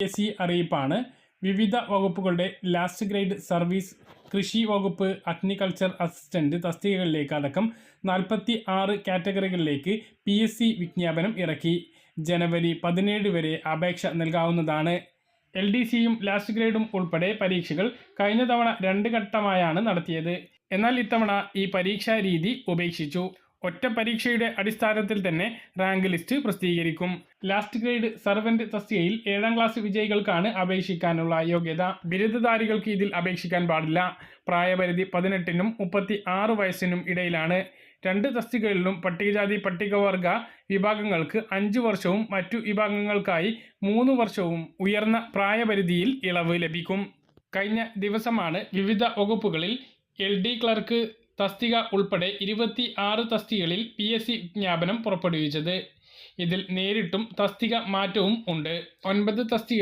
PSC അറിയിപ്പാണ്. വിവിധ വകുപ്പുകളുടെ ലാസ്റ്റ് ഗ്രേഡ് സർവീസ്, കൃഷി വകുപ്പ്, അഗ്രികൾച്ചർ അസിസ്റ്റന്റ് തസ്തികകളിലേക്ക് അടക്കം 46 കാറ്റഗറികളിലേക്ക് PSC വിജ്ഞാപനം ഇറക്കി. ജനുവരി 17 വരെ അപേക്ഷ നൽകാവുന്നതാണ്. LDCയും ലാസ്റ്റ് ഗ്രേഡും ഉൾപ്പെടെ പരീക്ഷകൾ കഴിഞ്ഞ തവണ 2 ഘട്ടമായാണ് നടത്തിയത്. എന്നാൽ ഇത്തവണ ഈ പരീക്ഷാ രീതി ഉപേക്ഷിച്ചു. ഒറ്റ പരീക്ഷയുടെ അടിസ്ഥാനത്തിൽ തന്നെ റാങ്ക് ലിസ്റ്റ് പ്രസിദ്ധീകരിക്കും. ലാസ്റ്റ് ഗ്രേഡ് സർവന്റ് തസ്തികയിൽ 7ാം ക്ലാസ് വിജയികൾക്കാണ് അപേക്ഷിക്കാനുള്ള യോഗ്യത. ബിരുദധാരികൾക്ക് ഇതിൽ അപേക്ഷിക്കാൻ പാടില്ല. പ്രായപരിധി 18നും 36 വയസ്സിനും ഇടയിലാണ്. 2 തസ്തികകളിലും പട്ടികജാതി പട്ടികവർഗ വിഭാഗങ്ങൾക്ക് 5 വർഷവും മറ്റു വിഭാഗങ്ങൾക്കായി 3 വർഷവും ഉയർന്ന പ്രായപരിധിയിൽ ഇളവ് ലഭിക്കും. കഴിഞ്ഞ ദിവസമാണ് വിവിധ വകുപ്പുകളിൽ LD ക്ലർക്ക് തസ്തിക ഉൾപ്പെടെ 26 തസ്തികകളിൽ PSC വിജ്ഞാപനം പുറപ്പെടുവിച്ചത്. ഇതിൽ നേരിട്ടും തസ്തിക മാറ്റവും ഉണ്ട്. 9 തസ്തികകളിൽ